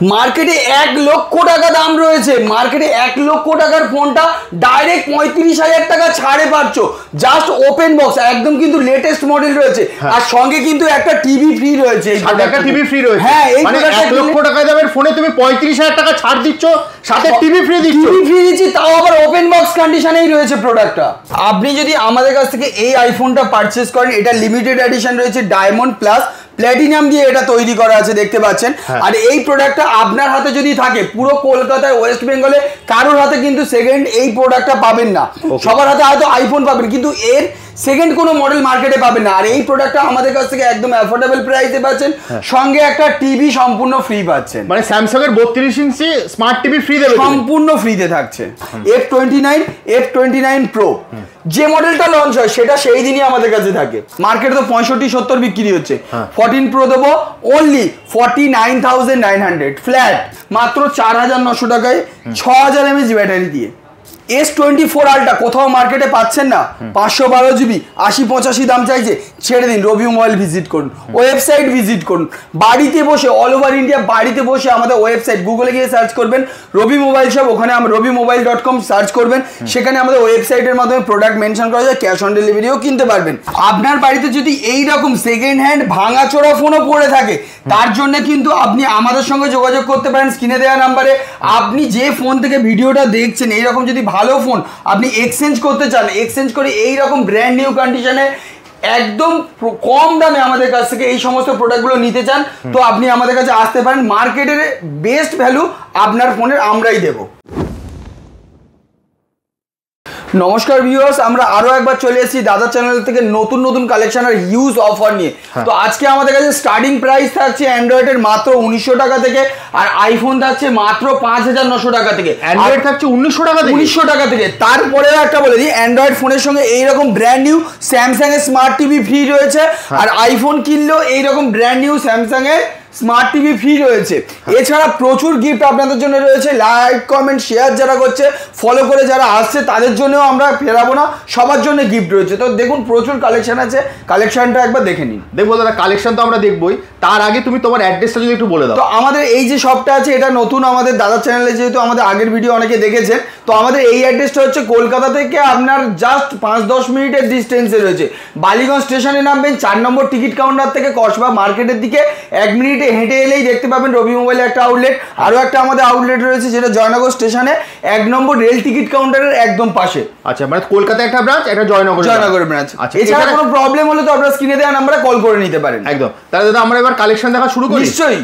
মার্কেটে 1 লক্ষ টাকা দাম রয়েছে, মার্কেটে 1 লক্ষ টাকার ফোনটা ডাইরেক্ট 35,000 টাকা ছাড়ে পাচ্ছ, জাস্ট ওপেন বক্স, একদম কিন্তু লেটেস্ট মডেল রয়েছে। আর সঙ্গে কিন্তু একটা টিভি ফ্রি রয়েছে, একটা টিভি ফ্রি রয়েছে। হ্যাঁ, এই মানে 1 লক্ষ টাকা দামের ফোনে তুমি 35,000 টাকা ছাড় দিচ্ছ, সাথে টিভি ফ্রি দিচ্ছ। টিভি ফ্রি দিচ্ছি, তাও আবার ওপেন বক্স কন্ডিশনেই রয়েছে প্রোডাক্টটা। আপনি যদি আমাদের কাছ থেকে এই আইফোনটা পারচেজ করেন, এটা লিমিটেড এডিশন রয়েছে, ডায়মন্ড প্লাস প্ল্যাটিনাম দিয়ে এটা তৈরি করা আছে, দেখতে পাচ্ছেন। আর এই প্রোডাক্টটা আপনার হাতে যদি থাকে, পুরো কলকাতায় ওয়েস্ট বেঙ্গলে কারোর হাতে কিন্তু সেকেন্ড এই প্রোডাক্টটা পাবেন না। সবার হাতে হয়তো আইফোন পাবেন, কিন্তু এর সেকেন্ড কোনো মডেল মার্কেটে পাবেন না। আর এই প্রোডাক্টটা আমাদের কাছ থেকে একদম অ্যাফোর্ডেবল প্রাইসে পাচ্ছেন, সঙ্গে একটা টিভি সম্পূর্ণ ফ্রি পাচ্ছেন। মানে স্যামসাং এর 32 ইঞ্চি স্মার্ট টিভি ফ্রি দেবে, সম্পূর্ণ ফ্রিতে থাকছে। F29 Pro যে মডেলটা লঞ্চ হয় সেটা সেই দিনই আমাদের কাছে থাকে। মার্কেটে তো 65-70 বিক্রি হচ্ছে। 14 Pro দেবো অনলি 49,900 ফ্ল্যাট, মাত্র 4,900 টাকায় 6,000 mAh ব্যাটারি দিয়ে। S24 Ultra কোথাও মার্কেটে পাচ্ছেন না, 512 GB 80-85 দাম চাইছে, ছেড়ে দিন, রবি মোবাইল ভিজিট করুন, ওয়েবসাইট ভিজিট করুন, বাড়িতে বসে অল ওভার ইন্ডিয়া বাড়িতে বসে আমাদের ওয়েবসাইট গুগলে গিয়ে সার্চ করবেন রবি মোবাইল শপ, ওখানে আমরা robimobile.com সার্চ করবেন, সেখানে আমাদের ওয়েবসাইটের মাধ্যমে প্রোডাক্ট মেনশন করা যায়, ক্যাশ অন ডেলিভারিও কিনতে পারবেন। আপনার বাড়িতে যদি এই রকম সেকেন্ড হ্যান্ড ভাঙাচোরা ফোনও পড়ে থাকে, তার জন্য কিন্তু আপনি আমাদের সঙ্গে যোগাযোগ করতে পারেন স্ক্রিনে দেওয়া নাম্বারে। আপনি যে ফোন থেকে ভিডিওটা দেখছেন, এইরকম যদি ভালো ফোন আপনি এক্সচেঞ্জ করতে চান, এক্সচেঞ্জ করে এইরকম ব্র্যান্ড নিউ কন্ডিশনে একদম কম দামে আমাদের কাছ থেকে এই সমস্ত প্রোডাক্টগুলো নিতে চান, তো আপনি আমাদের কাছে আসতে পারেন। মার্কেটের বেস্ট ভ্যালু আপনার ফোনের আমরাই দেব। নমস্কার ভিউয়ার্স, আমরা আরো একবার চলে এসেছি দাদা চ্যানেল থেকে নতুন নতুন কালেকশন আর হিউজ অফার নিয়ে। তো আজকে আমাদের কাছে স্টার্টিং প্রাইস থাকছে অ্যান্ড্রয়েডের মাত্র 1900 টাকা থেকে, আর আইফোন থাকছে মাত্র 5,900 টাকা থেকে। অ্যান্ড্রয়েড থাকছে 1900 টাকা থেকে, 1900 টাকা থেকে। তারপরে একটা বলে দিই, অ্যান্ড্রয়েড ফোনের সঙ্গে এইরকম ব্র্যান্ড নিউ স্যামসাং এর স্মার্ট টিভি ফ্রি রয়েছে, আর আইফোন কিনলেও এইরকম ব্র্যান্ড নিউ স্যামসাং এর স্মার্ট টিভি ফ্রি রয়েছে। এছাড়া প্রচুর গিফট আপনাদের জন্য রয়েছে। লাইক কমেন্ট শেয়ার যারা করছে, ফলো করে যারা আসছে, তাদের জন্যও আমরা ফেরাবো না, সবার জন্য গিফট রয়েছে। তো দেখুন প্রচুর কালেকশন আছে, কালেকশনটা একবার দেখে নিন। দেখবো দাদা, কালেকশন তো আমরা দেখবোই, তার আগে তুমি তোমার অ্যাড্রেসটা যদি একটু বলে দাও। তো আমাদের এই যে শপটা আছে, এটা নতুন আমাদের দাদা চ্যানেলে, যেহেতু আমাদের আগের ভিডিও অনেকে দেখেছেন, তো আমাদের এই অ্যাড্রেসটা হচ্ছে কলকাতা থেকে আপনার জাস্ট 5-10 মিনিটের ডিস্টেন্সে রয়েছে। বালিগঞ্জ স্টেশনে নামবেন, 4 নম্বর টিকিট কাউন্টার থেকে কসবা মার্কেটের দিকে 1 মিনিটে হেঁটে এলেই দেখতে পাবেন রবি মোবাইলে একটা আউটলেট। আরও একটা আমাদের আউটলেট রয়েছে, যেটা জয়নগর স্টেশনে 1 নম্বর রেল টিকিট কাউন্টারের একদম পাশে। আচ্ছা, মানে কলকাতায় একটা ব্রাঞ্চ, একটা জয়নগর ব্রাঞ্চ। আচ্ছা, এছাড়া কোনো প্রবলেম হলে তো আপনারা স্ক্রিনে দেওয়া নাম্বারে কল করে নিতে পারেন। একদম। তাহলে দাদা আমরা এবার কালেকশন দেখা শুরু করি। নিশ্চয়ই।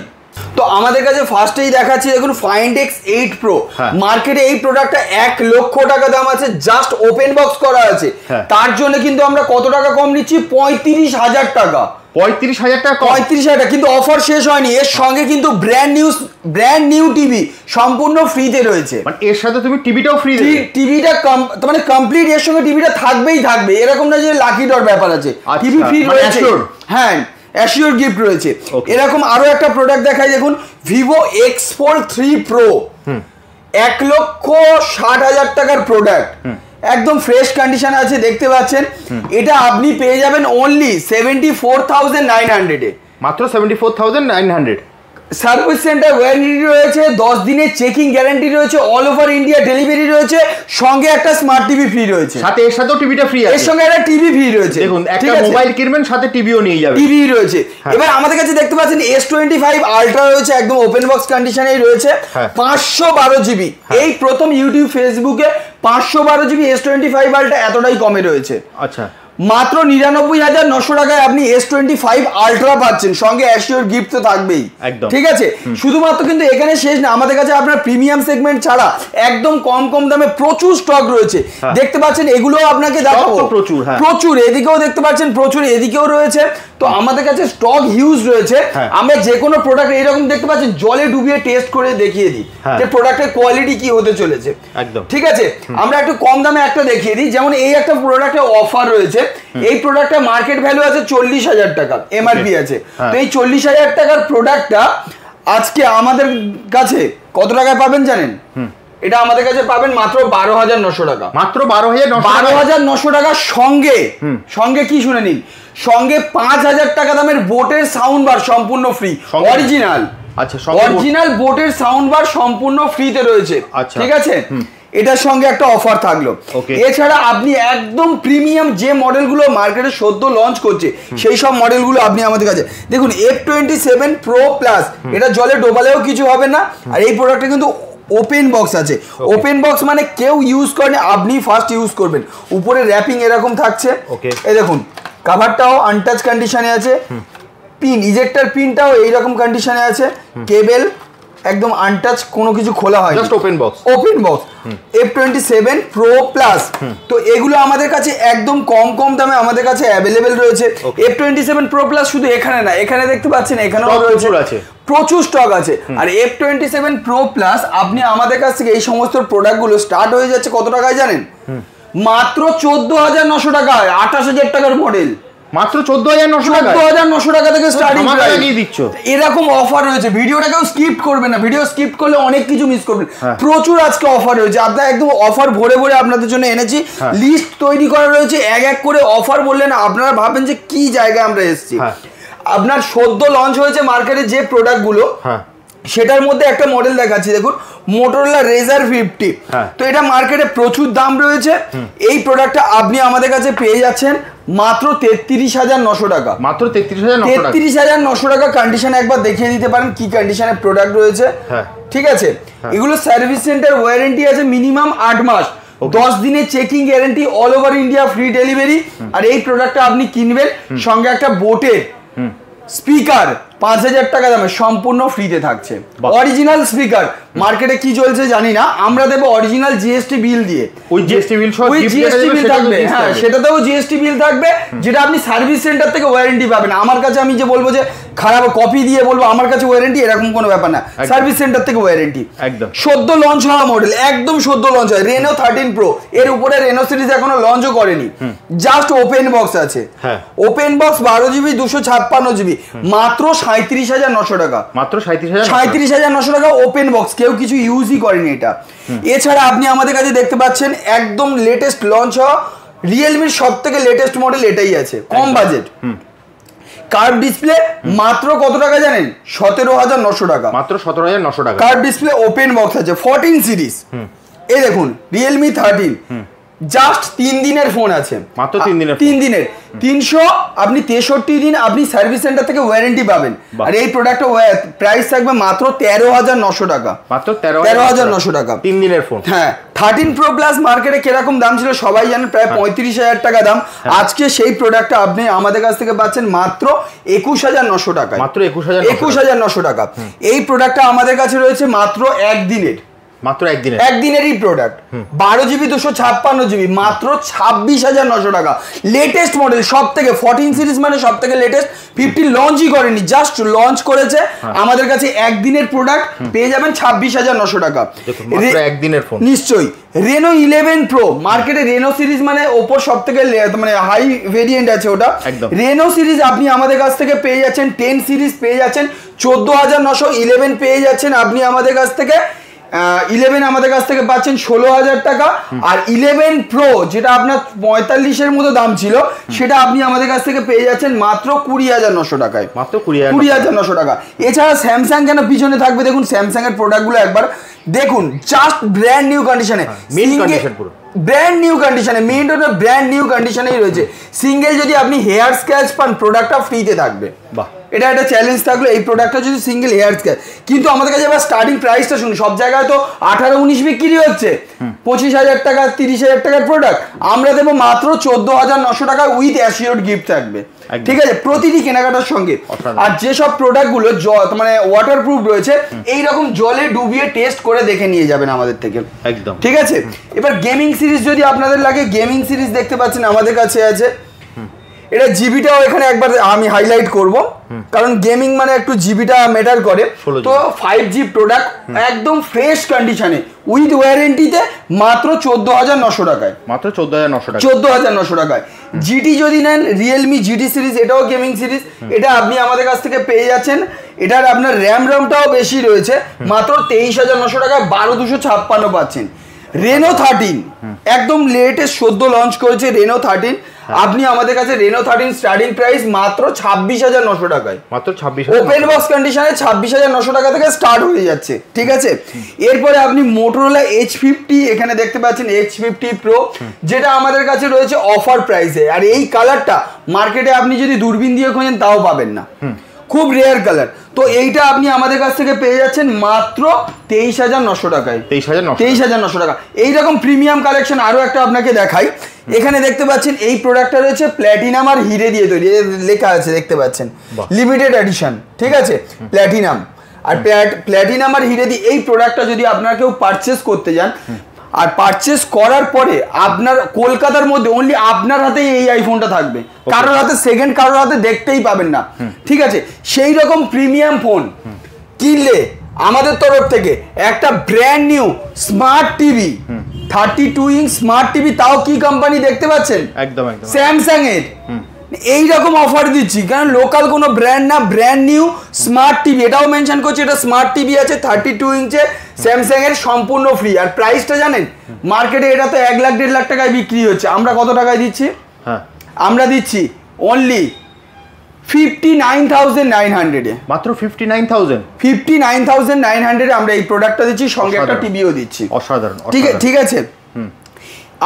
তো আমাদের কাছে ফার্স্টেই দেখাচ্ছি, দেখুন Find X8 Pro। মার্কেটে এই প্রোডাক্টটা 1 লক্ষ টাকা দাম আছে, জাস্ট ওপেন বক্স করা আছে। তার জন্য কিন্তু আমরা কত টাকা কম নিচ্ছি? 35,000 টাকা। 35,000 টাকা? 35,000 টাকা, কিন্তু অফার শেষ হয়নি। এর সঙ্গে কিন্তু ব্র্যান্ড নিউ টিভি সম্পূর্ণ ফ্রিতে রয়েছে। মানে এর সাথে তুমি টিভিটাও ফ্রি দেবে? টিভিটা মানে কমপ্লিট এর সঙ্গে টিভিটা থাকবেই থাকবে, এরকম না যে লাকি ডর ব্যাপার আছে। টিভি ফ্রি রয়েছে, হ্যাঁ, অ্যাসিওর গিফট রয়েছে। এরকম আরো একটা প্রোডাক্ট দেখাই, দেখুন Vivo X4 3 Pro, 1,60,000 টাকার প্রোডাক্ট, একদম ফ্রেশ কন্ডিশন আছে, দেখতে পাচ্ছেন। এটা আপনি পেয়ে যাবেন অনলি 74,900 এ, মাত্র 74,900। সার্ভিস সেন্টার ওয়ারেন্টি রয়েছে, 10 দিনের চেকিং গ্যারান্টি রয়েছে, অল ওভার ইন্ডিয়া ডেলিভারি রয়েছে, সঙ্গে একটা স্মার্ট টিভি ফ্রি রয়েছে, সাথে এর সাথেও টিভিটা ফ্রি আছে, এর সঙ্গে একটা টিভি ফ্রি রয়েছে। দেখুন, একটা মোবাইল কিনবেন, সাথে টিভিও নিয়ে যাবেন, টিভি রয়েছে। এবার আমাদের কাছে দেখতে পাচ্ছেন S25 Ultra রয়েছে, একদম ওপেন বক্স কন্ডিশনেই রয়েছে, 512 GB। এই প্রথম ইউটিউব ফেসবুকে 512 GB S25 Ultra এতটাই কমে রয়েছে। আচ্ছা, মাত্র 99,900 টাকায় আপনি S25 Ultra পাচ্ছেন, সঙ্গে অ্যাসিওর গিফট তো থাকবেই। ঠিক আছে, শুধুমাত্র কিন্তু এখানে শেষ না, আমাদের কাছে আপনার প্রিমিয়াম সেগমেন্ট ছাড়া একদম কম দামে প্রচুর স্টক রয়েছে, দেখতে পাচ্ছেন। এগুলো আপনাকে দেখাবো, প্রচুর এদিকেও দেখতে পাচ্ছেন, প্রচুর এদিকেও রয়েছে। তো আমাদের কাছে স্টক হিউজ রয়েছে। আমরা যে কোনো প্রোডাক্ট এরকম দেখতে পাচ্ছেন, জলে ডুবিয়ে টেস্ট করে দেখিয়ে দিই যে প্রোডাক্টের কোয়ালিটি কি হতে চলেছে। একদম ঠিক আছে, আমরা একটু কম দামে একটা দেখিয়ে দিই। যেমন এই একটা প্রোডাক্টের অফার রয়েছে, এই প্রোডাক্টটা মার্কেট ভ্যালু আছে 40,000 টাকা, এমআরপি আছে। তো এই 40,000 টাকার প্রোডাক্টটা আজকে আমাদের কাছে কত টাকায় পাবেন জানেন? এটা আমাদের কাছে পাবেন মাত্র 12,900 টাকা। মাত্র 12,900 টাকার সঙ্গে কি শুনে নিন, সঙ্গে 5,000 টাকা দামের বোটের সাউন্ড বার সম্পূর্ণ ফ্রি, অরিজিনাল আচ্ছা, অরিজিনাল বোটের সাউন্ড বার সম্পূর্ণ ফ্রিতে রয়েছে। আচ্ছা, ঠিক আছে, এটার সঙ্গে একটা অফার থাকলো। এছাড়া আপনি একদম প্রিমিয়াম যে মডেলগুলো মার্কেটে সদ্য লঞ্চ করছে সেই সব মডেলগুলো আপনি আমাদের কাছে দেখুন। F27 Pro Plus, এটা জলে ডোবালেও কিছু হবে না। আর এই প্রোডাক্টটা কিন্তু ওপেন বক্স আছে। ওপেন বক্স মানে কেউ ইউজ করেন, আপনি ফার্স্ট ইউজ করবেন। উপরে র্যাপিং এরকম থাকছে, এই দেখুন কাভারটাও আনটাচ কন্ডিশনে আছে, পিন ইজেক্টর পিনটাও এইরকম কন্ডিশনে আছে, কেবল একদম আনটাচ, কোনো কিছু খোলা হয়, just open box. Open box F27 Pro Plus, তো এগুলো আমাদের কাছে একদম কম দামে আমাদের কাছে অ্যাভেলেবেল রয়েছে। F27 Pro Plus শুধু এখানে না, এখানে দেখতে পাচ্ছেন এখানেও রয়েছে, প্রচুর স্টক আছে। আর F27 Pro Plus আপনি আমাদের কাছ থেকে এই সমস্ত প্রোডাক্টগুলো স্টার্ট হয়ে যাচ্ছে কত টাকায় জানেন? মাত্র 14,900 টাকায়, 28,000 টাকার মডেল মাত্র 14,900 টাকা থেকে স্টার্টিং দিচ্ছ। এরকম অফার রয়েছে, ভিডিওটাকেও স্কিপ করবেন না, ভিডিও স্কিপ করলে অনেক কিছু মিস করবেন। প্রচুর আজকে অফার রয়েছে, আপনার একদম অফার ভরে আপনাদের জন্য এনেছি। লিস্ট তৈরি করা রয়েছে, এক করে অফার বললেন আপনারা ভাবেন যে কি জায়গায় আমরা এসেছি। আপনার সদ্য লঞ্চ হয়েছে মার্কেটে যে প্রোডাক্টগুলো, সেটার মধ্যে একটা মডেল দেখাচ্ছি, দেখুন মোটরোলা রেজার 50। তো এটা মার্কেটে প্রচুর দাম রয়েছে। এই প্রোডাক্টটা আপনি আমাদের কাছে পেয়ে যাচ্ছেন মাত্র 33,900 টাকা। মাত্র 33,900 টাকা। কন্ডিশন একবার দেখিয়ে দিতে পারেন কি কন্ডিশনে প্রোডাক্ট রয়েছে। ঠিক আছে, এগুলো সার্ভিস সেন্টার ওয়ারেন্টি আছে মিনিমাম 8 মাস, 10 দিনের checking guarantee, all over India free delivery. আর এই প্রোডাক্টটা আপনি কিনবেন, সঙ্গে একটা বোটের স্পিকার 5,000 টাকা দামে সম্পূর্ণ ফ্রিতে থাকছে। অরিজিনাল স্পিকার, মার্কেটে কি চলছে জানি না, আমরা দেবো অরিজিনাল জিএসটি বিল দিয়ে। ওই জিএসটি বিল সহ জিএসটি বিল থাকবে, হ্যাঁ সেটাতেও জিএসটি বিল থাকবে, যেটা আপনি সার্ভিস সেন্টার থেকে ওয়ারেন্টি পাবেন। আমার কাছে আমি যে বলবো যে খারাপ কপি দিয়ে বলবো আমার কাছে ওয়ারেন্টি, এরকম কোনো ব্যাপার না, সার্ভিস সেন্টার থেকে ওয়ারেন্টি। একদম সদ্য লঞ্চ হওয়া মডেল, একদম সদ্য লঞ্চ হয়, রেনো 13 প্রো। এর উপরে রেনো সিরিজ এখনো লঞ্চও করেনি, জাস্ট ওপেন বক্স আছে। ওপেন বক্স 12 জিবি 256 জিবি, মাত্র 37,900 টাকা। মাত্র 37,900 টাকা ওপেন বক্স, কেউ কিছু ইউজই করেনি এটা। এছাড়া আপনি আমাদের কাছে দেখতে পাচ্ছেন একদম লেটেস্ট লঞ্চ হওয়া রিয়েলমির সব থেকে লেটেস্ট মডেল এটাই আছে, কম বাজেট। কার্ভ ডিসপ্লে মাত্র কত টাকা জানেন? 17,900 টাকা। মাত্র 17,900 টাকা। কার্ভ ডিসপ্লে ওপেন বক্স আছে 14 সিরিজ। এই দেখুন রিয়েলমি 13, জাস্ট 3 দিনের ফোন আছে, মাত্র 3 দিনের। 3 দিনের 300, আপনি 63 দিন আপনি সার্ভিস সেন্টার থেকে ওয়ারেন্টি পাবেন। আর এই প্রোডাক্টের প্রাইস থাকবে মাত্র 13,900 টাকা। মাত্র 13,900 টাকা 3 দিনের ফোন। হ্যাঁ, 13 প্রো প্লাস মার্কেটে কিরকম দাম ছিল সবাই জানেন, প্রায় 35,000 টাকা দাম। আজকে সেই প্রোডাক্টটা আপনি আমাদের কাছ থেকে পাচ্ছেন মাত্র 21,900 টাকায়। মাত্র 21,900 টাকা। এই প্রোডাক্টটা আমাদের কাছে রয়েছে মাত্র একদিনের, মাত্র একদিনেরই প্রোডাক্ট, 12 জিবি 256 জিবি, মাত্র 26,900 টাকা। লেটেস্ট মডেল সব থেকে, 14 সিরিজ মানে সব থেকে লেটেস্ট। 15 লঞ্চই করেনি, জাস্ট লঞ্চ করেছে। আমাদের কাছে একদিনের প্রোডাক্ট পেয়ে যাবেন 26,900 টাকা, মাত্র একদিনের ফোন। নিশ্চয়ই। রেনো 11 প্রো, মার্কেটে রেনো সিরিজ মানে ওপর সব থেকে মানে হাই ভেরিয়েন্ট আছে ওটা। রেনো সিরিজ আপনি আমাদের কাছ থেকে পেয়ে যাচ্ছেন, 10 সিরিজ পেয়ে যাচ্ছেন 14,900, 11 পেয়ে যাচ্ছেন আপনি আমাদের কাছ থেকে 11 আমাদের কাছ থেকে পাচ্ছেন 16,000 টাকা। আর 11 প্রো যেটা আপনার 45-এর মতো দাম ছিল, সেটা আপনি আমাদের কাছ থেকে পেয়ে যাচ্ছেন মাত্র 20,900 টাকায়। মাত্র 20,900 টাকা। এছাড়া স্যামসাং কেন পিছনে থাকবে, দেখুন স্যামসাং এর প্রোডাক্টগুলো একবার দেখুন, জাস্ট ব্র্যান্ড নিউ কন্ডিশনে, ব্র্যান্ড নিউ কন্ডিশনে, মেইনটা ব্র্যান্ড নিউ কন্ডিশনেই রয়েছে। সিঙ্গেল যদি আপনি হেয়ার স্ক্র্যাচ পান, প্রোডাক্টটা ফ্রিতে থাকবে। বাহ, এটা একটা চ্যালেঞ্জ থাকলো এই প্রোডাক্টটা যদি সিঙ্গেল হেয়ার স্ক্র্যাচ। কিন্তু আমাদের কাছে এবার স্টার্টিং প্রাইসটা শুনুন, সব জায়গায় তো 18-19 বিক্রি হচ্ছে, 25,000 টাকা 30,000 টাকার প্রোডাক্ট আমরা দেবো মাত্র 14,900 টাকা উইথ অ্যাসিওর্ড গিফট থাকবে। ঠিক আছে, প্রতিটি কেনাকাটার সঙ্গে। আর যেসব প্রোডাক্টগুলো মানে ওয়াটারপ্রুফ রয়েছে, এইরকম জলে ডুবিয়ে টেস্ট করে দেখে নিয়ে যাবেন আমাদের থেকে, একদম ঠিক আছে। এবার গেমিং সিরিজ যদি আপনাদের লাগে, গেমিং সিরিজ দেখতে পাচ্ছেন আমাদের কাছে আছে। এটা জিবিটাও এখানে একবার আমি হাইলাইট করব, কারণ গেমিং মানে একটু জিবিটা ম্যাটার করে। তো 5G প্রোডাক্ট একদম ফ্রেশ কন্ডিশনে উইথ ওয়ারেন্টিতে মাত্র 14,900 টাকায়। মাত্র 14,900 টাকা। 14,900 টাকায়। জিটি যদি নেন, রিয়েলমি জিটি সিরিজ, এটাও গেমিং সিরিজ, এটা আপনি আমাদের কাছ থেকে পেয়ে যাচ্ছেন। এটার আপনার র্যামটাও বেশি রয়েছে, মাত্র 23,900 টাকায় 12,256 পাচ্ছেন। রেনো 13 একদম লেটেস্ট সদ্য লঞ্চ করেছে রেনো 13। আপনি আমাদের কাছে রেনো 13 স্টার্টিং প্রাইস মাত্র 26,900 টাকায়, মাত্র 26,000 ওপেন বক্স কন্ডিশনে 26,900 টাকা থেকে স্টার্ট হয়ে যাচ্ছে, ঠিক আছে। এরপরে আপনি মোটরোলা H50 এখানে দেখতে পাচ্ছেন, H50 Pro, যেটা আমাদের কাছে রয়েছে অফার প্রাইসে। আর এই কালারটা মার্কেটে আপনি যদি দূরবীন দিয়ে খোঁজেন তাও পাবেন না, খুব রেয়ার কালার। তো এইটা আপনি আমাদের কাছ থেকে পেয়ে যাচ্ছেন মাত্র 23,900 টাকায়, 23,900 টাকা। এইরকম প্রিমিয়াম কালেকশন আরো একটা আপনাকে দেখাই। এখানে দেখতে পাচ্ছেন এই প্রোডাক্টটা রয়েছে প্ল্যাটিনাম আর হিরে দিয়ে তৈরি, লেখা আছে দেখতে পাচ্ছেন লিমিটেড এডিশন, ঠিক আছে, প্ল্যাটিনাম। আর প্ল্যাটিনাম আর হিরে দিয়ে এই প্রোডাক্টটা যদি আপনারা কেউ পারচেস করতে যান, আর পারচেস করার পরে আপনার কলকাতার মধ্যে অনলি আপনার হাতেই এই আইফোনটা থাকবে, কারোর হাতে সেকেন্ড কারোর হাতে দেখতেই পাবেন না, ঠিক আছে। সেই রকম প্রিমিয়াম ফোন কিনলে আমাদের তরফ থেকে একটা brand new smart TV, 32 inch smart TV, তাও কি কোম্পানি দেখতে পাচ্ছেন, একদম একদম স্যামসাং এর। এই রকম অফার দিচ্ছি, কারণ লোকাল কোনো ব্র্যান্ড না, ব্র্যান্ড নিউ স্মার্ট টিভি, এটাও মেনশন করছি এটা স্মার্ট টিভি আছে 32 ইঞ্চে স্যামসাং এর, সম্পূর্ণ ফ্রি। আর প্রাইসটা জানেন, মার্কেটে এটা তো 1 লাখ 1.5 লাখ টাকায় বিক্রি হচ্ছে, আমরা কত টাকায় দিচ্ছি? আমরা দিচ্ছি অনলি 59,900 এ, মাত্র 59,900 এ আমরা এই প্রোডাক্টটা দিচ্ছি, সঙ্গে একটা টিভিও দিচ্ছি। অসাধারণ, ঠিক আছে।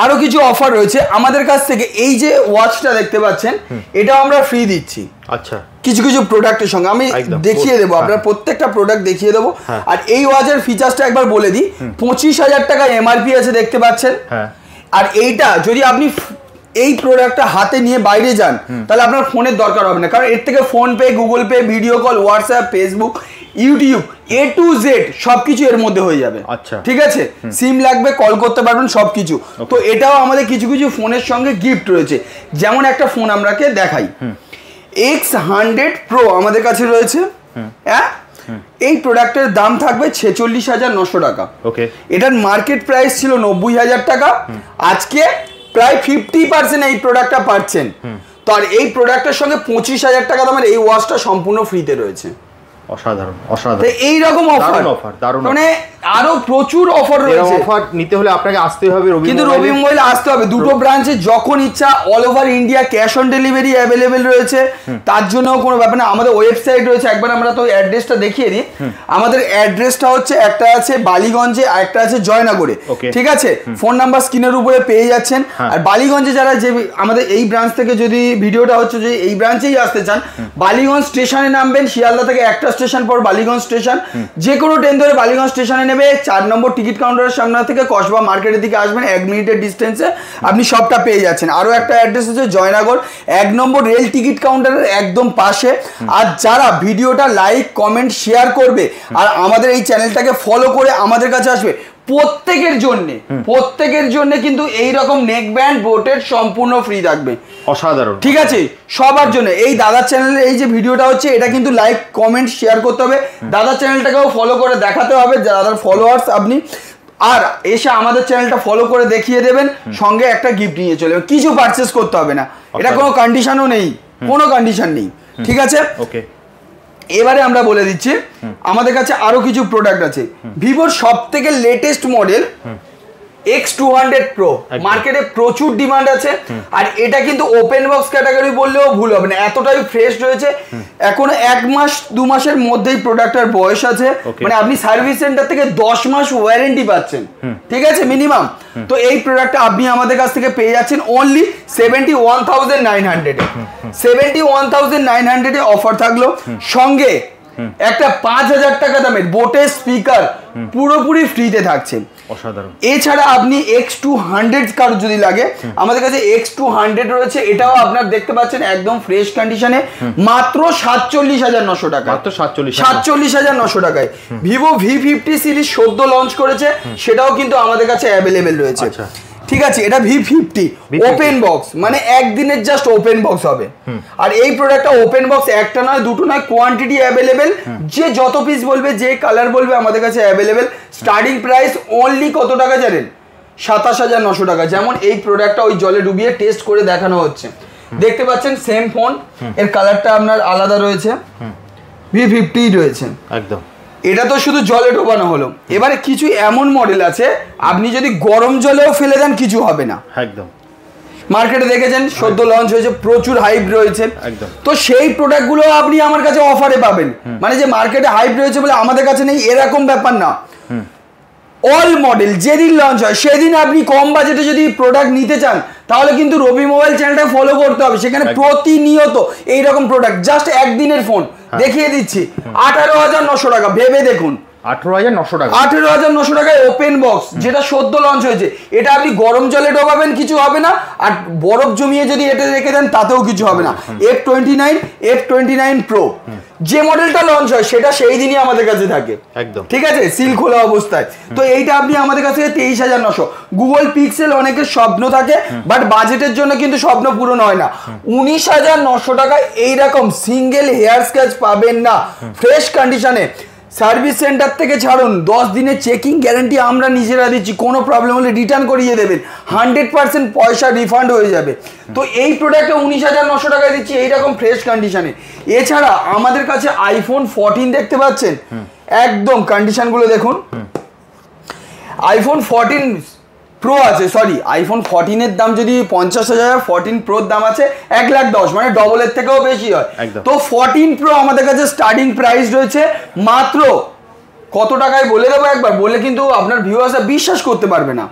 আরো কিছু অফার রয়েছে আমাদের কাছ থেকে। এই যে ওয়াচটা দেখতে পাচ্ছেন, এটাও আমরা ফ্রি দিচ্ছি। আচ্ছা, কিছু কিছু প্রোডাক্টের সঙ্গে আমি দেখিয়ে দেবো, আপনার প্রত্যেকটা প্রোডাক্ট দেখিয়ে দেবো। আর এই ওয়াচের ফিচার্সটা একবার বলে দিই, 25,000 টাকা এমআরপি আছে দেখতে পাচ্ছেন। আর এইটা যদি আপনি এই প্রোডাক্টটা হাতে নিয়ে বাইরে যান, তাহলে আপনার ফোনের দরকার হবে না, কারণ এর থেকে phone pay, Google pay, video call, WhatsApp, Facebook, YouTube, A to Z সবকিছু এর মধ্যে হয়ে যাবে। আচ্ছা, ঠিক আছে, সিম লাগবে, কল করতে পারবেন, সবকিছু। তো এটাও আমাদের কিছু কিছু ফোনের সঙ্গে গিফট রয়েছে, যেমন একটা ফোন আমরাকে দেখাই, X100 Pro আমাদের কাছে রয়েছে। হ্যাঁ, এই প্রোডাক্টের দাম থাকবে 46,900 টাকা। ওকে, এটার মার্কেট প্রাইস ছিল 90,000 টাকা। আজকে প্রায় 50% এই প্রোডাক্টটা পাচ্ছেন। তো আর এই প্রোডাক্টের সঙ্গে 25,000 টাকা দামের এই ওয়াচটা সম্পূর্ণ ফ্রিতে রয়েছে। অসাধারণ, অসাধারণ। এই রকম অফার, মানে আরো প্রচুর অফার রয়েছে। অফার নিতে হলে আপনাকে আসতে হবে রবি, কিন্তু রবি মোবাইলে আসতে হবে। দুটো ব্রাঞ্চে যখন ইচ্ছা all over India cash on delivery available রয়েছে, তার জন্য কোনো ব্যাপার না। আমাদের ওয়েবসাইট রয়েছে, একবার আমরা তো অ্যাড্রেসটা দেখিয়ে দিই। আমাদের অ্যাড্রেসটা হচ্ছে, একটা আছে বালিগঞ্জে আর একটা আছে জয়নগরে, ঠিক আছে। ফোন নাম্বার স্ক্রিনের উপরে পেয়ে যাচ্ছেন। আর বালিগঞ্জে যারা, যে আমাদের এই ব্রাঞ্চ থেকে যদি ভিডিওটা হচ্ছে যে এই ব্রাঞ্চেই আসতে চান, বালিগঞ্জ স্টেশনে নামবেন, শিয়ালদা থেকে একটা স্টেশন পর বালিগঞ্জ স্টেশন, যে কোনো ট্রেন ধরে বালিগঞ্জ স্টেশনে নেবে, 4 নম্বর টিকিট কাউন্টারের সামনে থেকে কসবা মার্কেটের দিকে আসবেন, 1 মিনিটের ডিস্টেন্সে আপনি সবটা পেয়ে যাচ্ছেন। আরও একটা অ্যাড্রেস হচ্ছে জয়নগর, 1 নম্বর রেল টিকিট কাউন্টারের একদম পাশে। আর যারা ভিডিওটা লাইক, কমেন্ট, শেয়ার করবে আর আমাদের এই চ্যানেলটাকে ফলো করে আমাদের কাছে আসবে, প্রত্যেকের জন্য কিন্তু এই রকম নেক ব্যান্ড বোটের সম্পূর্ণ ফ্রি থাকবে। অসাধারণ, ঠিক আছে, সবার জন্য। এই দাদার চ্যানেলে এই যে ভিডিওটা হচ্ছে, এটা কিন্তু লাইক, কমেন্ট, শেয়ার করতে হবে। দাদার চ্যানেলটাকেও ফলো করে দেখাতে হবে, দাদার ফলোয়ার্স আপনি। আর এসে আমাদের চ্যানেলটা ফলো করে দেখিয়ে দেবেন, সঙ্গে একটা গিফট নিয়ে চলে যাবেন। কিছু পারচেস করতে হবে না, এটা কোনো কন্ডিশনও নেই, কোনো কন্ডিশন নেই, ঠিক আছে। ওকে, এবারে আমরা বলে দিচ্ছি আমাদের কাছে আরো কিছু প্রোডাক্ট আছে। ভিভোর সব থেকে লেটেস্ট মডেল X200 Pro মার্কেটে প্রচুর ডিমান্ড আছে। আর এটা কিন্তু ওপেন বক্স ক্যাটাগরি বললেও ভুল হবে না, এতটাই ফ্রেশ রয়েছে। এখনো 1 মাস 2 মাসের মধ্যেই প্রোডাক্টের বয়স আছে, মানে আপনি সার্ভিস সেন্টার থেকে 10 মাস ওয়ারেন্টি পাচ্ছেন, ঠিক আছে, মিনিমাম। তো এই প্রোডাক্টটা আপনি আমাদের কাছ থেকে পেয়ে যাচ্ছেন অনলি 71,900 এ। 71,900 এ অফার থাকলো, সঙ্গে একটা 5,000 টাকা দামের বোটের স্পিকার পুরোপুরি ফ্রিতে থাকছে। অসাধারণ। এছাড়া আপনি X200 কারো যদি লাগে, আমাদের কাছে X200 রয়েছে, এটাও আপনার দেখতে পাচ্ছেন একদম ফ্রেশ কন্ডিশনে, মাত্র 47,900 টাকা, মাত্র 47,900 টাকায়। ভিভো V50 সিরিজ সদ্য লঞ্চ করেছে, সেটাও কিন্তু আমাদের কাছে অ্যাভেলেবেল রয়েছে। ঠিক আছে, এটা V50 ওপেন বক্স, মানে একদিনের জাস্ট ওপেন বক্স হবে। আর এই প্রোডাক্টটা ওপেন বক্স, একটা নয়, দুটো নয়, কোয়ান্টিটি অ্যাভেলেবেল, যে যত পিস বলবে, যে কালার বলবে আমাদের কাছে অ্যাভেলেবেল। স্টার্টিং প্রাইস অনলি কত টাকা জানেন? 27,900 টাকা। যেমন এই প্রোডাক্টটা ওই জলে ডুবিয়ে টেস্ট করে দেখানো হচ্ছে, দেখতে পাচ্ছেন সেম ফোন, এর কালারটা আপনার আলাদা রয়েছে, V50 রয়েছে একদম। এটা তো শুধু জলে ডোবানো হলো, এবারে কিছু এমন মডেল আছে আপনি যদি গরম জলেও ফেলে দেন কিছু হবে না। একদম মার্কেটে দেখেছেন সদ্য লঞ্চ হয়েছে, প্রচুর হাইপ রয়েছে। একদম। তো সেই প্রোডাক্টগুলো আপনি আমার কাছে অফারে পাবেন, মানে যে মার্কেটে হাইপ রয়েছে বলে আমাদের কাছে নেই এরকম ব্যাপার না। অল মডেল যেদিন লঞ্চ হয় সেদিন আপনি কম বাজেটে যদি প্রোডাক্ট নিতে চান তাহলে কিন্তু রবি মোবাইল চ্যানেলটা ফলো করতে হবে, সেখানে প্রতিনিয়ত এইরকম প্রোডাক্ট। জাস্ট একদিনের ফোন দেখিয়ে দিচ্ছি 18,900 টাকা, ভেবে দেখুন 18,900 টাকা, 18,900 টাকায় ওপেন বক্স, যেটা সদ্য লঞ্চ হয়েছে। এটা আপনি গরম জলে ডোবাবেন কিছু হবে না, আর বরফ জমিয়ে যদি এটা রেখে দেন তাতেও কিছু হবে না। F29 Pro যে মডেলটা লঞ্চ হয় সেটা সেই দিনই আমাদের কাছে থাকে একদম ঠিক আছে, সিল খোলা অবস্থায়। তো এইটা আপনি আমাদের কাছে 23,900। গুগল পিক্সেল অনেকের স্বপ্ন থাকে, বাট বাজেটের জন্য কিন্তু স্বপ্ন পূরণ হয় না। 19,900 টাকায় এইরকম সিঙ্গেল হেয়ার স্ক্র্যাচ পাবেন না, ফ্রেশ কন্ডিশনে। সার্ভিস সেন্টার থেকে ছাড়ুন, 10 দিনের চেকিং গ্যারান্টি আমরা নিজেরা দিচ্ছি, কোনো প্রবলেম হলে রিটার্ন করিয়ে দেবেন, 100% পয়সা রিফান্ড হয়ে যাবে। তো এই প্রোডাক্টটা 19,900 টাকায় দিচ্ছি এইরকম ফ্রেশ কন্ডিশনে। এছাড়া আমাদের কাছে আইফোন 14 দেখতে পাচ্ছেন, একদম কন্ডিশনগুলো দেখুন। আইফোন 14 প্রো আছে, সরি আইফোন 14 এর দাম যদি 50,000, 14 প্রোর দাম আছে 1,10,000, মানে ডবলের থেকেও বেশি হয়। তো 14 প্রো আমাদের কাছে স্টার্টিং প্রাইস রয়েছে মাত্র কত টাকায় বলে দেবো একবার, বলে কিন্তু আপনার ভিউয়ার্সরা বিশ্বাস করতে পারবে না।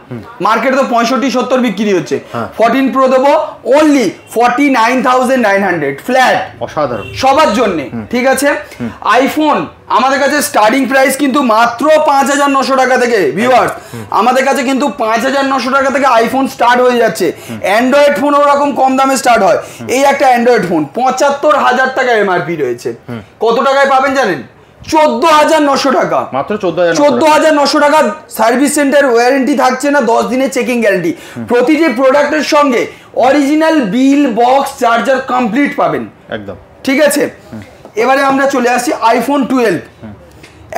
মার্কেটে তো 65-70 বিক্রি হচ্ছে, 14 প্রো দেবো অনলি 49,900 ফ্ল্যাট, অসাধারণ সবার জন্য ঠিক আছে। আইফোন আমাদের কাছে স্টার্টিং প্রাইস কিন্তু মাত্র 5,900 টাকা থেকে, ভিউয়ার্স আমাদের কাছে কিন্তু 5,900 টাকা থেকে আইফোন স্টার্ট হয়ে যাচ্ছে। অ্যান্ড্রয়েড ফোন ওরকম কম দামে স্টার্ট হয়। এই একটা অ্যান্ড্রয়েড ফোন 75,000 টাকা এমআরপি রয়েছে, কত টাকায় পাবেন জানেন? 14,900 টাকা, মাত্র 14,900 টাকা। সার্ভিস সেন্টার ওয়ারেন্টি থাকছে না, 10 দিনের চেকিং গ্যারান্টি। প্রতিটি প্রোডাক্টের সঙ্গে original bill, box, charger complete পাবেন একদম ঠিক আছে। এবারে আমরা চলে আসছি আইফোন 12।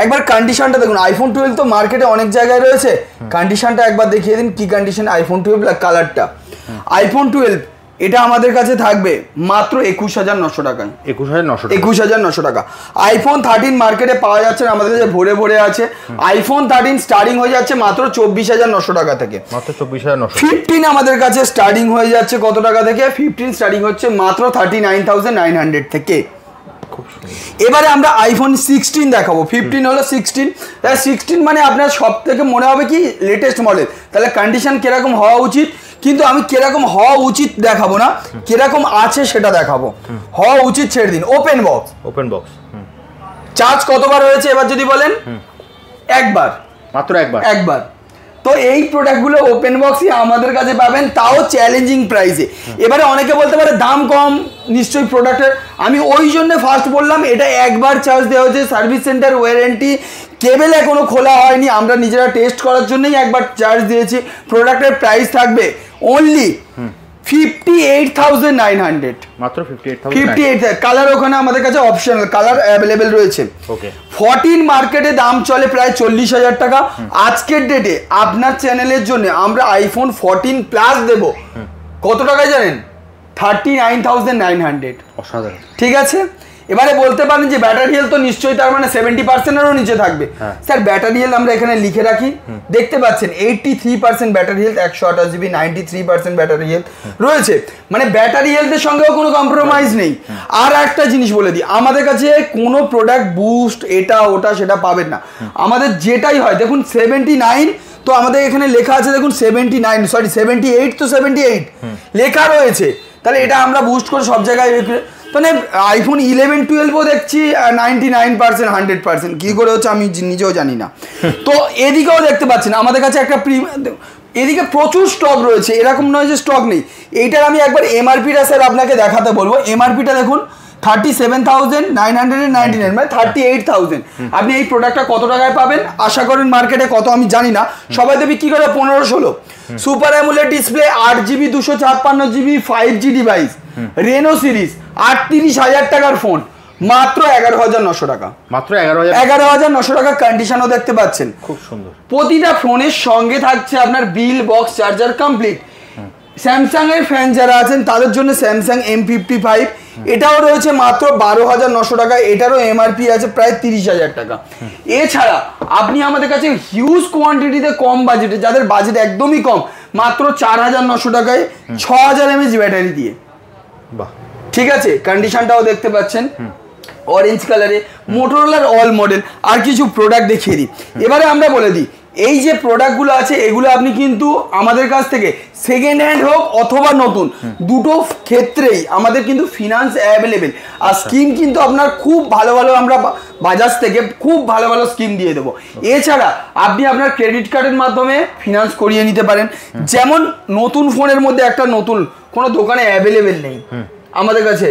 একবার কন্ডিশনটা দেখুন, আইফোন 12 তো মার্কেটে অনেক জায়গায় রয়েছে, কন্ডিশনটা একবার দেখিয়ে দিন কি কন্ডিশন আইফোন 12 কালারটা। আইফোন 12 এটা আমাদের কাছে থাকবে মাত্র 21,900 টাকায়, 21,900 টাকা। আইফোন 13 মার্কেটে পাওয়া যাচ্ছে না, আমাদের কাছে ভরে ভরে আছে। আইফোন 13 স্টার্টিং হয়ে যাচ্ছে মাত্র 24,900 টাকা থেকে, মাত্র 24,900। 15 আমাদের কাছে স্টার্টিং হয়ে যাচ্ছে কত টাকা থেকে? 15 স্টার্টিং হচ্ছে মাত্র 39,900 থেকে। এবারে আমরা আইফোন 16 দেখাবো। 15 হলো 16 মানে আপনার সব থেকে মনে হবে কি লেটেস্ট মডেল, তাহলে কন্ডিশন কিরকম হওয়া উচিত, কিন্তু আমি কিরকম হওয়া উচিত দেখাবো না, কিরকম আছে সেটা দেখাবো। হওয়া উচিত ছেড়ে দিন। ওপেন বক্স, চার্জ কতবার হয়েছে এবার যদি বলেন? একবার, মাত্র একবার। তো এই প্রোডাক্টগুলো ওপেন বক্সই আমাদের কাছে পাবেন, তাও চ্যালেঞ্জিং প্রাইসে। এবারে অনেকে বলতে পারে দাম কম নিশ্চয়ই প্রোডাক্টের, আমি ওই জন্য ফার্স্ট বললাম এটা একবার চার্জ দেওয়া হচ্ছে, সার্ভিস সেন্টার ওয়ারেন্টি, কেবেল এখনো খোলা হয়নি, আমরা নিজেরা টেস্ট করার জন্যই একবার চার্জ দিয়েছি। প্রোডাক্টের প্রাইস থাকবে অনলি 58,900, মাত্র 58,000। কালার ওখানে আমাদের কাছে অপশনাল কালার অ্যাভেলেবেল রয়েছে। 14 মার্কেটে দাম চলে প্রায় 40,000 টাকা। আজকের ডেটে আপনার চ্যানেলের জন্য আমরা আইফোন 14 প্লাস দেব কত টাকায় জানেন? 39,900। অসাধারণ ঠিক আছে। এবারে বলতে পারেন যে ব্যাটারি হেলথ তো নিশ্চয়ই তার মানে 70%-এরও নিচে থাকবে। স্যার ব্যাটারি হেলথ আমরা এখানে লিখে রাখি, দেখতে পাচ্ছেন 83% battery health, 128 GB, 93% battery health রয়েছে, মানে ব্যাটারি হেলথের সঙ্গেও কোনো কম্প্রোমাইজ নেই। আর একটা জিনিস বলে দিই, আমাদের কাছে কোনো প্রোডাক্ট বুস্ট এটা ওটা সেটা পাবেন না, আমাদের যেটাই হয় দেখুন 79, তো আমাদের এখানে লেখা আছে দেখুন 79, সরি 78, তো 78 লেখা রয়েছে, তাহলে এটা আমরা বুস্ট করে সব জায়গায়। মানে আইফোন 11, 12ও দেখছি 99%, 100%, কী করে হচ্ছে আমি নিজেও জানি না। তো এদিকেও দেখতে পাচ্ছেন আমাদের কাছে একটা এদিকে প্রচুর স্টক রয়েছে, এরকম নয় যে স্টক নেই। এইটার আমি একবার এমআরপিটা স্যার আপনাকে দেখাতে বলবো। এমআরপিটা দেখুন 37,999, মানে 38,000। আপনি এই প্রোডাক্টটা কত টাকায় পাবেন আশা করেন? মার্কেটে কত আমি জানি না, সবাই তো বিক্রি করে 15-16। Super AMOLED display, 8GB 256GB 5G device, Reno series, 38,000 টাকার ফোন, মাত্র 11,900 টাকা, মাত্র 11,900 টাকা। কন্ডিশনও দেখতে পাচ্ছেন, খুব সুন্দর। প্রতিটা ফোনের সঙ্গে থাকছে আপনার বিল, বক্স, চার্জার কমপ্লিট। স্যামসাং এর ফ্যান যারা আছেন তাদের জন্য স্যামসাং M55 এটাও রয়েছে মাত্র 12,900 টাকা, এটারও এমআরপি আছে প্রায় 30,000 টাকা। এছাড়া আপনি আমাদের কাছে হিউজ কোয়ান্টিটিতে কম বাজেটে, যাদের বাজেট একদমই কম, মাত্র 4,900 টাকায় 6000 mAh ব্যাটারি দিয়ে, বাহ ঠিক আছে, কন্ডিশনটাও দেখতে পাচ্ছেন অরেঞ্জ কালারে, মোটরোলার অল মডেল। আর কিছু প্রোডাক্ট দেখিয়ে দিই। এবারে আমরা বলে দিই এই যে প্রোডাক্টগুলো আছে এগুলো আপনি কিন্তু আমাদের কাছ থেকে সেকেন্ড হ্যান্ড হোক অথবা নতুন, দুটো ক্ষেত্রেই আমাদের কিন্তু ফিনান্স অ্যাভেলেবেল। আর স্কিম কিন্তু আপনার খুব ভালো ভালো, আমরা বাজাজ থেকে খুব ভালো ভালো স্কিম দিয়ে দেবো। এছাড়া আপনি আপনার ক্রেডিট কার্ডের মাধ্যমে ফিনান্স করিয়ে নিতে পারেন। যেমন নতুন ফোনের মধ্যে একটা নতুন কোনো দোকানে অ্যাভেলেবেল নেই, আমাদের কাছে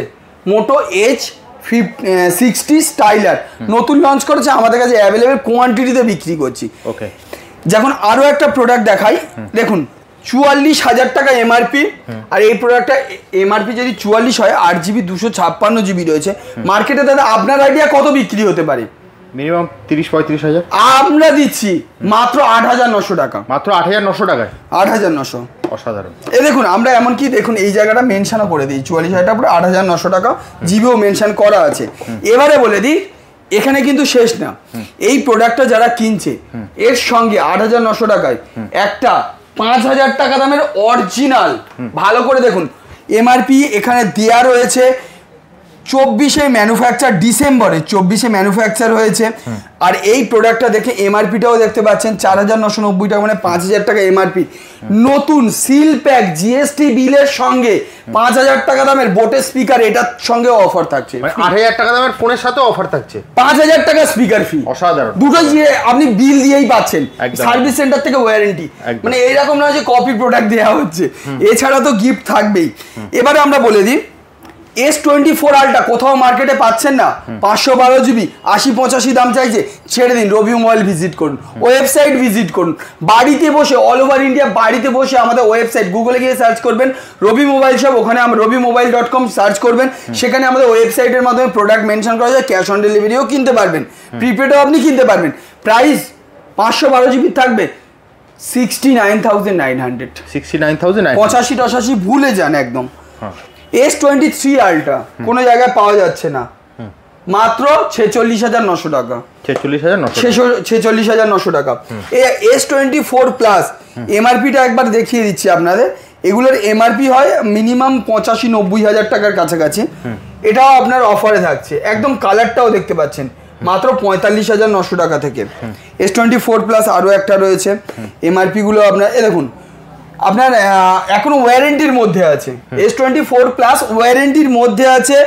মোটো H60 স্টাইলার নতুন লঞ্চ করেছে, আমাদের কাছে অ্যাভেলেবেল কোয়ান্টিটিতে বিক্রি করছি। ওকে, যখন আরো একটা প্রোডাক্ট দেখাই, দেখুন 44,000 টাকা এমআরপি। আর এই প্রোডাক্টটা এমআরপি যদি 44 হয়, 8GB 256GB রয়েছে। মার্কেটে দাদা আপনার আইডিয়া কত বিক্রি হতে পারে? মিনিমাম 30-35 হাজার। আমরা দিচ্ছি মাত্র 8,900 টাকা। মাত্র 8,900 টাকায়? 8,900, অসাধারণ। এ দেখুন আমরা এমনকি দেখুন এই জায়গাটা মেনশনও করে দিই, 44,000 টাকা 8,900 টাকা, জিবিও মেনশন করা আছে। এবারে বলে দিই এখানে কিন্তু শেষ না, এই প্রোডাক্টটা যারা কিনছে এর সঙ্গে 8,900 টাকায় একটা 5,000 টাকা দামের অরিজিনাল, ভালো করে দেখুন এমআরপি এখানে দেয়া রয়েছে। 24-এ ম্যানুফ্যাকচার, ডিসেম্বরে 24-এ ম্যানুফ্যাকচার হয়েছে। আর এই প্রোডাক্টটা দেখে এমআরপিটাও দেখতে পাচ্ছেন 4,990 টাকা, মানে 5,000 টাকা এমআরপি। নতুন সিল প্যাক জিএসটি বিলের সঙ্গে 5,000 টাকা দামের বোটের স্পিকার, এটার সঙ্গে অফার থাকছে। 8,000 টাকা দামের ফোনের সাথে অফার থাকছে, 5,000 টাকা স্পিকার ফি। অসাধারণ, দুটোই যে আপনি বিল দিয়েই পাচ্ছেন, সার্ভিস সেন্টার থেকে ওয়ারেন্টি, মানে এইরকম নয় যে কপি প্রোডাক্ট দেওয়া হচ্ছে। এছাড়া তো গিফট থাকবেই। এবারে আমরা বলে দিই S24 আলট্রা কোথাও মার্কেটে পাচ্ছেন না, 512GB 80-85 দাম চাইছে, ছেড়ে দিন, রবি মোবাইল ভিজিট করুন, ওয়েবসাইট ভিজিট করুন, বাড়িতে বসে অল ওভার ইন্ডিয়া বাড়িতে বসে আমাদের ওয়েবসাইট গুগলে গিয়ে সার্চ করবেন রবি মোবাইল শপ, ওখানে আমরা robimobile.com সার্চ করবেন, সেখানে আমাদের ওয়েবসাইটের মাধ্যমে প্রোডাক্ট মেনশন করা যায়, ক্যাশ অন ডেলিভারিও কিনতে পারবেন, প্রিপেডও আপনি কিনতে পারবেন। প্রাইস 512GB থাকবে 69,900। 69,900, 85-88 ভুলে যান একদম। S23 আলট্রা কোনো জায়গায় পাওয়া যাচ্ছে না, মাত্র 46,900 টাকা। 46,900 টাকা। S24 প্লাস এমআরপিটা একবার দেখিয়ে দিচ্ছি আপনাদের। এগুলোর এমআরপি হয় মিনিমাম 85-90 হাজার টাকার কাছাকাছি, এটাও আপনার অফারে থাকছে। একদম কালারটাও দেখতে পাচ্ছেন, মাত্র 45,900 টাকা থেকে। S24 প্লাস আরও একটা রয়েছে, এমআরপি গুলো আপনার দেখুন আপনার এখনো ওয়ারেন্টির মধ্যে আছে। S24 প্লাস ওয়ারেন্টির মধ্যে আছে,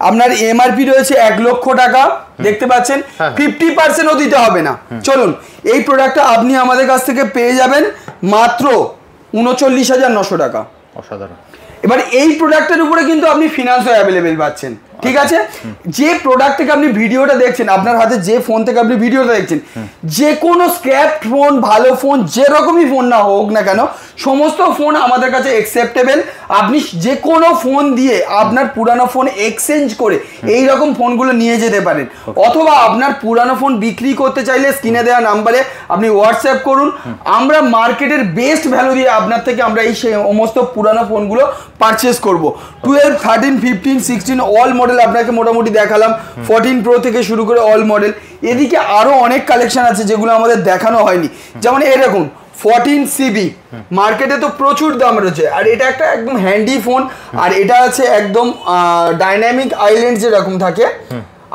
আপনার এমআরপি রয়েছে 1 লক্ষ টাকা, দেখতে পাচ্ছেন 50%ও দিতে হবে না। চলুন এই প্রোডাক্টটা আপনি আমাদের কাছ থেকে পেয়ে যাবেন মাত্র 39,900 টাকা। অসাধারণ। এবার এই প্রোডাক্টের উপরে কিন্তু আপনি ফিনান্সও অ্যাভেলেবেল পাচ্ছেন, ঠিক আছে। যে প্রোডাক্ট থেকে আপনি ভিডিওটা দেখছেন, আপনার হাতে যে ফোন থেকে আপনি ভিডিওটা দেখছেন, যে কোনো স্ক্র্যাপ ফোন, ভালো ফোন, যেরকমই ফোন না হোক না কেন, সমস্ত ফোন আমাদের কাছে অ্যাকসেপ্টেবল। আপনি যে কোনো ফোন দিয়ে আপনার পুরানো ফোন এক্সচেঞ্জ করে এই রকম ফোনগুলো নিয়ে যেতে পারেন, অথবা আপনার পুরানো ফোন বিক্রি করতে চাইলে স্ক্রিনে দেওয়া নাম্বারে আপনি হোয়াটসঅ্যাপ করুন, আমরা মার্কেটের বেস্ট ভ্যালু দিয়ে আপনার থেকে আমরা এই সমস্ত পুরানো ফোনগুলো পারচেস করব। 12, 13, 15, 16 অল মডেল আপনাকে মোটামুটি দেখালাম, 14 প্রো থেকে শুরু করে অল মডেল। এদিকে আরও অনেক কালেকশন আছে যেগুলো আমাদের দেখানো হয়নি, যেমন এরকম 14CB মার্কেটে তো প্রচুর দাম রয়েছে। আর এটা একটা একদম হ্যান্ডি ফোন, আর এটা আছে একদম ডাইনামিক আইল্যান্ড যেরকম থাকে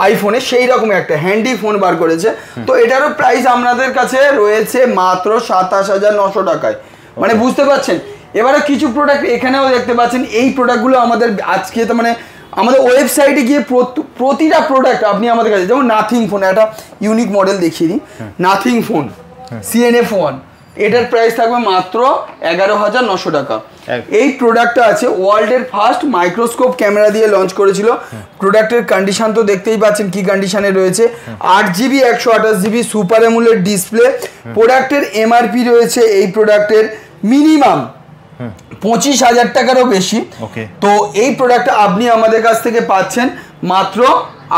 আইফোনে, সেই রকম একটা হ্যান্ডি ফোন বার করেছে। তো এটারও প্রাইস আপনাদের কাছে রয়েছে মাত্র 27,900 টাকায়, মানে বুঝতে পারছেন। এবারে কিছু প্রোডাক্ট এখানেও দেখতে পাচ্ছেন, এই প্রোডাক্টগুলো আমাদের আজকে তো মানে আমাদের ওয়েবসাইটে গিয়ে প্রতিটা প্রোডাক্ট আপনি আমাদের কাছে, যেমন নাথিং ফোন, একটা ইউনিক মডেল দেখিয়ে দিই, নাথিং ফোন CNF1, এটার প্রাইস থাকবে মাত্র 11,900 টাকা। এই প্রোডাক্টটা আছে ওয়ার্ল্ডের ফার্স্ট মাইক্রোস্কোপ ক্যামেরা দিয়ে লঞ্চ করেছিল। প্রোডাক্টের কন্ডিশন তো দেখতেই পাচ্ছেন কি কন্ডিশনে রয়েছে, 8GB 128GB super AMOLED display. প্রোডাক্টের এমআরপি রয়েছে এই প্রোডাক্টের মিনিমাম 25,000 টাকারও বেশি। তো এই প্রোডাক্টটা আপনি আমাদের কাছ থেকে পাচ্ছেন মাত্র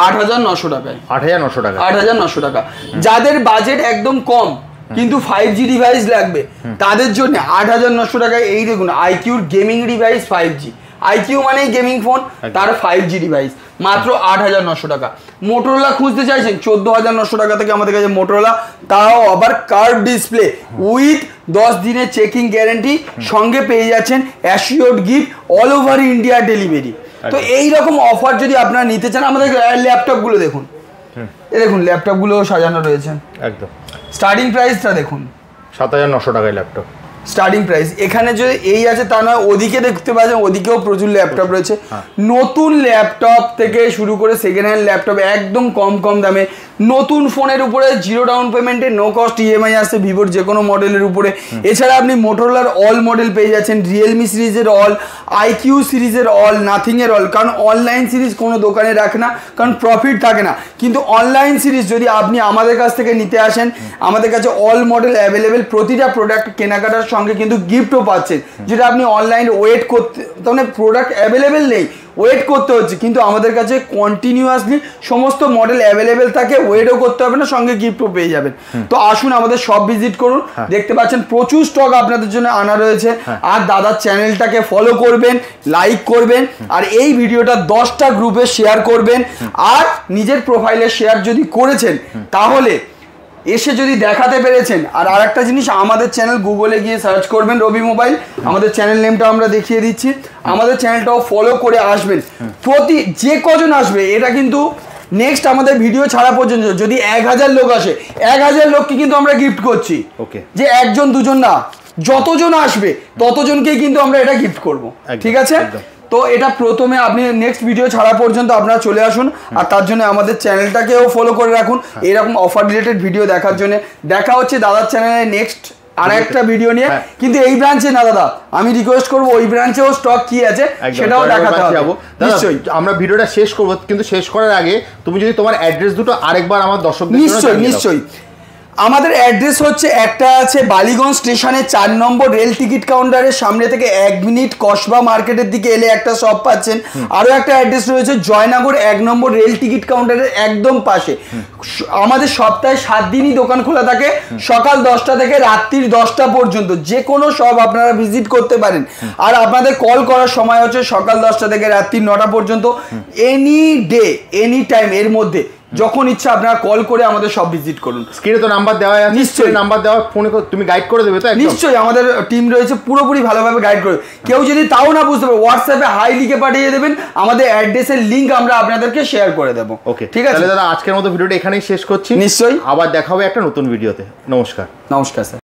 8,900 টাকায়। 8,900 টাকা। 8,900 টাকা। যাদের বাজেট একদম কম কিন্তু 5G ডিভাইস লাগবে তাদের জন্য 8,900 টাকায় এই দেখুন আইকিউর গেমিং ডিভাইস 5G। আইকিউ মানে গেমিং ফোন, তার 5G ডিভাইস মাত্র 8,900 টাকা। মোটরোলা খুঁজতে চাইছেন 14,900 টাকা থেকে আমাদের কাছে মোটরোলা, তাও আবার কার্ভ ডিসপ্লে উইথ 10 দিনের চেকিং গ্যারেন্টি, সঙ্গে পেয়ে যাচ্ছেন assured gift, all over India delivery. তো এইরকম অফার যদি আপনারা নিতে চান, আমাদের ল্যাপটপগুলো দেখুন, এই দেখুন ল্যাপটপগুলো সাজানো রয়েছে একদম। স্টার্টিং প্রাইসটা দেখুন 7,900 টাকায় ল্যাপটপ স্টার্টিং প্রাইস। এখানে যদি এই আছে তা নয়, ওদিকে দেখতে পাচ্ছেন ওদিকেও প্রচুর ল্যাপটপ রয়েছে। নতুন ল্যাপটপ থেকে শুরু করে সেকেন্ড হ্যান্ড ল্যাপটপ একদম কম দামে, নতুন ফোনের উপরে 0 ডাউন পেমেন্টে নো কস্ট ইএমআই আসছে ভিভোর যে কোনো মডেলের উপরে। এছাড়া আপনি মোটরোলার অল মডেল পেয়ে যাচ্ছেন, রিয়েলমি সিরিজের অল, আইকিউ সিরিজের অল, নাথিংয়ের অল। কারণ অনলাইন সিরিজ কোনো দোকানে রাখে না, কারণ প্রফিট থাকে না। কিন্তু অনলাইন সিরিজ যদি আপনি আমাদের কাছ থেকে নিতে আসেন, আমাদের কাছে অল মডেল অ্যাভেলেবেল, প্রতিটা প্রোডাক্ট কেনাকাটার সঙ্গে কিন্তু গিফটও পাচ্ছেন, যেটা আপনি অনলাইনে ওয়েট করতে, মানে প্রোডাক্ট অ্যাভেলেবেল নেই, ওয়েট করতে হচ্ছে, কিন্তু আমাদের কাছে কন্টিনিউয়াসলি সমস্ত মডেল অ্যাভেলেবেল থাকে, ওয়েটও করতে হবে না, সঙ্গে গিফটও পেয়ে যাবেন। তো আসুন আমাদের শপ ভিজিট করুন, দেখতে পাচ্ছেন প্রচুর স্টক আপনাদের জন্য আনা রয়েছে। আর দাদার চ্যানেলটাকে ফলো করবেন, লাইক করবেন, আর এই ভিডিওটা 10টা গ্রুপে শেয়ার করবেন। আর নিজের প্রোফাইলে শেয়ার যদি করেছেন তাহলে এসে যদি দেখাতে পেরেছেন। আর আরেকটা জিনিস, আমাদের চ্যানেল গুগলে গিয়ে সার্চ করবেন রবি মোবাইল, আমাদের চ্যানেল নেমটা আমরা দেখিয়ে দিচ্ছি, আমাদের চ্যানেলটাও ফলো করে আসবেন। প্রতি যে কজন আসবে, এটা কিন্তু নেক্সট আমাদের ভিডিও ছাড়া পর্যন্ত যদি 1000 লোক আসে, 1000 লোককে কিন্তু আমরা গিফট করছি। ওকে, যে একজন দুজন না, যতজন আসবে ততজনকেই কিন্তু আমরা এটা গিফট করব, ঠিক আছে? তো এটা প্রথমে আপনি নেক্সট ভিডিও ছাড়া পর্যন্ত আপনারা চলে আসুন, আর তার জন্য আমাদের চ্যানেলটাকেও ফলো করে রাখুন এরকম অফার রিলেটেড ভিডিও দেখার জন্য। দেখা হচ্ছে দাদার চ্যানেলে নেক্সট আর একটা ভিডিও নিয়ে। কিন্তু এই ব্রাঞ্চে না দাদা, আমি রিকোয়েস্ট করবো ওই ব্রাঞ্চেও স্টক কি আছে সেটাও দেখাতে হবে। নিশ্চয়ই আমরা ভিডিওটা শেষ করবো, কিন্তু শেষ করার আগে তুমি যদি তোমার অ্যাড্রেস দুটো আরেকবার আমার দর্শকদের। নিশ্চয়ই আমাদের অ্যাড্রেস হচ্ছে, একটা আছে বালিগঞ্জ স্টেশনে 4 নম্বর রেল টিকিট কাউন্টারের সামনে থেকে 1 মিনিট কসবা মার্কেটের দিকে এলে একটা শপ পাচ্ছেন। আরও একটা অ্যাড্রেস রয়েছে জয়নগর 1 নম্বর রেল টিকিট কাউন্টারের একদম পাশে। আমাদের সপ্তাহে 7 দিনই দোকান খোলা থাকে, সকাল 10টা থেকে রাত্রির 10টা পর্যন্ত। যে কোনো শপ আপনারা ভিজিট করতে পারেন। আর আপনাদের কল করার সময় হচ্ছে সকাল 10টা থেকে রাত্রি 9টা পর্যন্ত, এনি ডে এনি টাইম, এর মধ্যে যখন ইচ্ছা আপনারা কল করে আমাদের সব ভিজিট করুন। স্ক্রিনে তো নাম্বার দেওয়া আছে, নিশ্চয়ই নাম্বার দেওয়া, ফোনে তুমি গাইড করে দেবে তো? নিশ্চয়ই, আমাদের টিম রয়েছে, পুরোপুরি ভালোভাবে গাইড করে। কেউ যদি তাও না বুঝতে পারে, হোয়াটসঅ্যাপে হাই লিখে পাঠিয়ে দেবেন, আমাদের অ্যাড্রেসের লিংক আমরা আপনাদেরকে শেয়ার করে দেবো। ওকে, ঠিক আছে দাদা, আজকের মতো ভিডিওটা এখানেই শেষ করছি। নিশ্চয়ই, আবার দেখা হবে একটা নতুন ভিডিওতে। নমস্কার। নমস্কার স্যার।